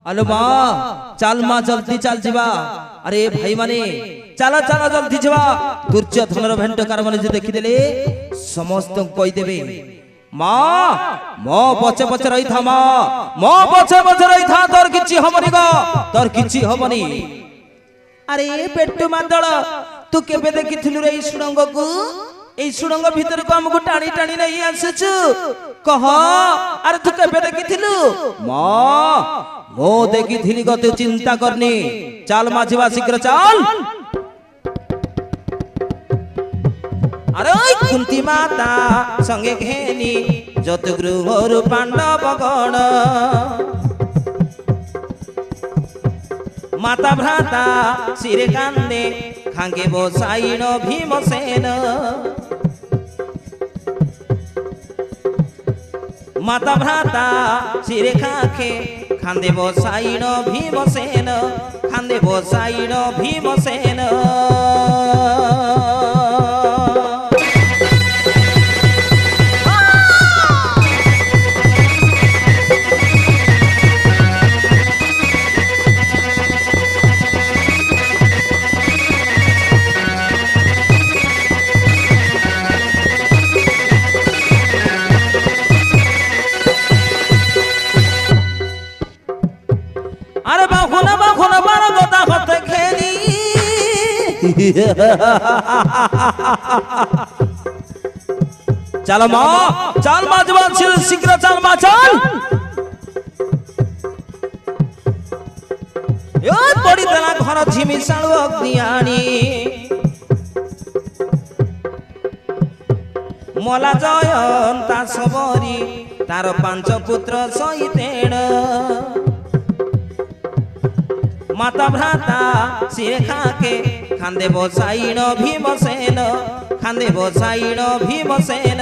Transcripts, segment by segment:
आलो माँ चल माँ जल्दी चल जीवा अरे भाई माने चला चला जल्दी जीवा दुर्योधन भेंटकार माने जे देखि देले समस्त कहि देबे माँ मो पछे पछे रही था माँ मो पछे पछे रही था तोर किछि हबनी गो तोर किछि हबनी अरे पेट्टू मादळ तू केबे देखिथिलु रे सुरंग को ए सुरंग भीतर को हमको टाणी टाणी नहीं आसछु कह अरे तू केबे देखिथिलु माँ मो देखिथिली गो तू चिंता करनी चल माझीवा शीघ्र चल अरे कुंती माता संगे घेनी जतगृहर पांडव गण माता भ्राता सिरे कांदे खांगे बसाईन भीमसेन माता भ्राता सिरे खाखे खांदे बसाईन भीमसेन खांदे बसाईन भीमसेन चल माँ चल माँ जवान शीघ्र चल माँ चल बड़ी देला घर झिमी साणु अग्नियाणी मला जयंता सबरी तार पांच पुत्र सहितेण माता भ्राता सिरे खाके खांदे बसाईन भीमसेन खांदे बसाईन भीमसेन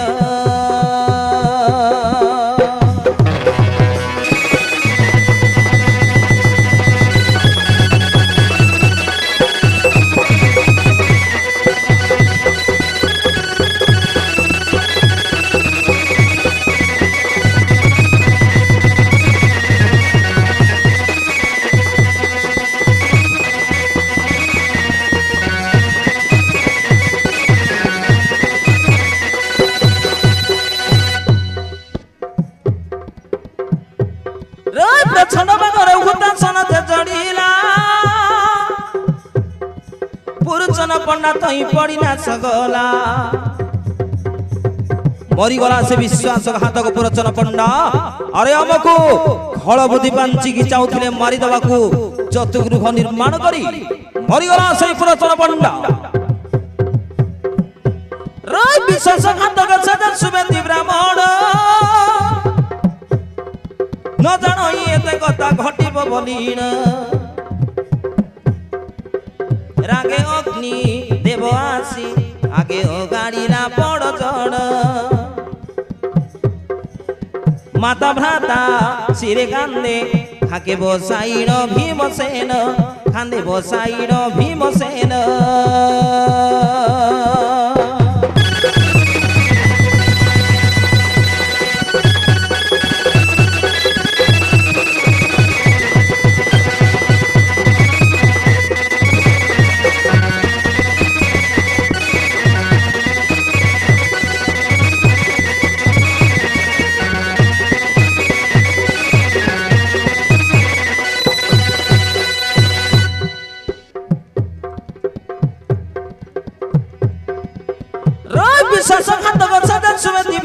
पंडा तई पड़ी ना सगला मरी गला से विश्वासघातक पुरचन पंडा अरे हमको खळ बुद्धि पांची की चाउथिले मारी दवा को चतुर्गृह निर्माण करी मरी गला से पुरचन पंडा रे विश्वासघातक सदा सुबेदी ब्राह्मण न जानो एते कथा घटिब बोलीन रागे अग्नि देव आसी आगे ओ गाड़ी ना पड़ चढ़ माता भ्राता सिरे कांदे खाके बसाईन भीमसेन खांदे बसाईन भीमसेन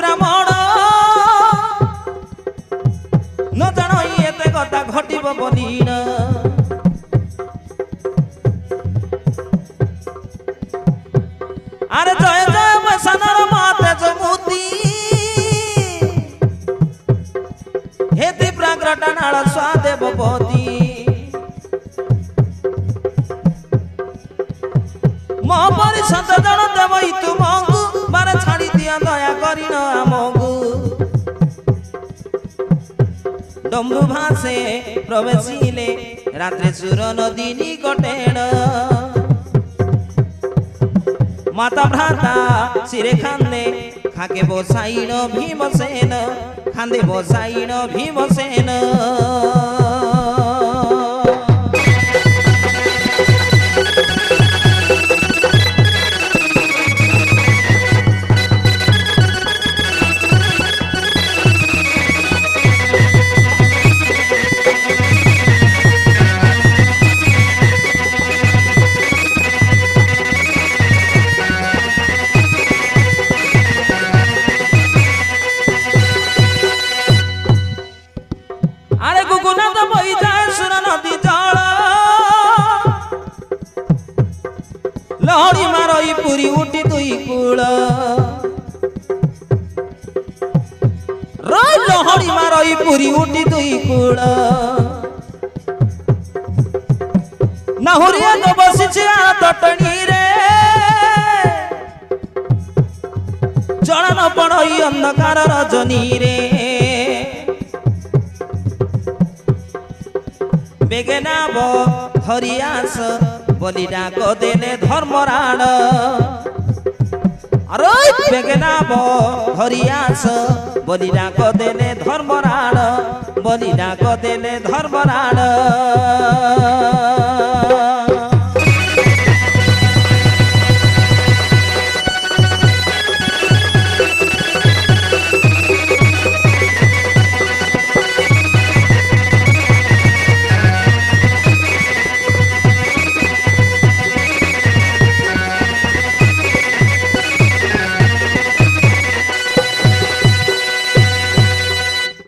ब्राह्मण न जान एते कथा घटिब बोलीन अरे जय जय मसानर माते जमुती हेति प्राग्रटनाळ स्वादेवपति मोहपरि सत जन देवई तुमको मारे छाड़ी दिया दया करिन आमगु डमरू भासे प्रवेशिले रात्रे सुर नदीनी कटेण माता भ्राता सिरे खांदे खाके बसाईन भीमसेन खांदे बसाईन भीमसेन কূল রই লহড়ি মারই পুরি উঠি দুই কূল নাহুরিয়া তো বসিছে তটনি রে জড়ান পড়ই অন্ধকার রজনী রে বেগেনাব হরিয়াস বলি ডাক দেলে ধর্মরাণ আরে বেগেনাব হরিয়াস বলি ডাক দেলে ধর্মরাণ বলি ডাক দেলে ধর্মরাণ